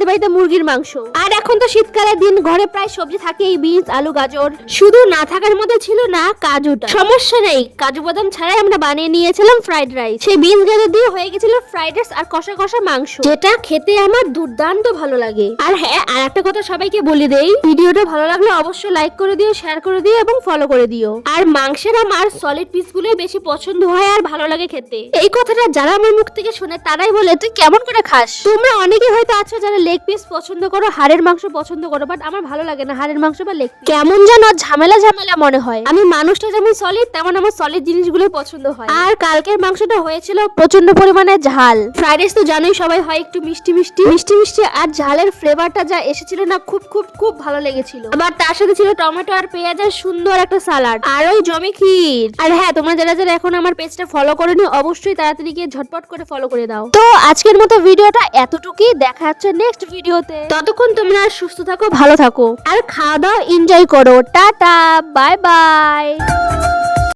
আমাদের বাড়িতে মুরগির মাংস। আর এখন তো শীতকালের দিন, ঘরে প্রায় সবজি থাকেই, বিনস, আলু, গাজর। শুধু না থাকার মধ্যে ছিল না কাজুটা। সমস্যা নেই, কাজু বাদাম ছাড়াই আমরা বানিয়ে নিয়েছিলাম ফ্রাইড রাইস। সেই বিনস গাজর দিয়ে হয়ে গেছিল ফ্রাইড রাইস আর কষা কষা মাংস, যেটা খেতে আমার দুর্দান্ত ভালো লাগে। আর হ্যাঁ, আর একটা কথা সবাইকে বলে দেই, ভিডিওটা ভালো লাগলে অবশ্যই লাইক করে দিও, শেয়ার করে দিও এবং ফলো করে দিও। আর মাংসের আমার সলিড পিসগুলো বেশি পছন্দ হয় আর ভালো লাগে খেতে। এই কথাটা যারা আমার মুখ থেকে শুনে তারাই বলে তুই কেমন করে খাস। তোমরা অনেকে হয়তো আছো যারা লেগ পিস পছন্দ করো, হাড়ের মাংস পছন্দ করো, বাট আমার ভালো লাগে না হাড়ের মাংস বা লেগ পিস। কেমন যেন ঝামেলা ঝামেলা মনে হয়। আমি মানুষটা যেমন সলিড, তেমন আমার সলিড জিনিসগুলো পছন্দ হয়। আর কালকের মাংসটা হয়েছিল প্রচন্ড পরিমাণে ঝাল। ফ্রাইড রাইস তো জানোই সবাই হয় একটু মিষ্টি মিষ্টি মিষ্টি মিষ্টি, আর ঝালের ফ্লেভারটা যা এসেছিল না, খুব খুব খুব ভালো লেগেছিল। আবার তার সাথে ছিল টমেটো আর পেঁয়াজের সুন্দর একটা সালাড, আর ওই জমি ক্ষীর। আর হ্যাঁ, তোমরা যারা যারা এখন আমার পেজটা ফলো করেনি অবশ্যই তাড়াতাড়ি গিয়ে ঝটপট করে ফলো করে দাও। তো আজকের মতো ভিডিওটা এতটুকুই, দেখা হচ্ছে নেক্সট ভিডিওতে। ততক্ষণ তোমরা সুস্থ থাকো, ভালো থাকো আর খাওয়া দাওয়া এনজয় করো। Tata, bye bye.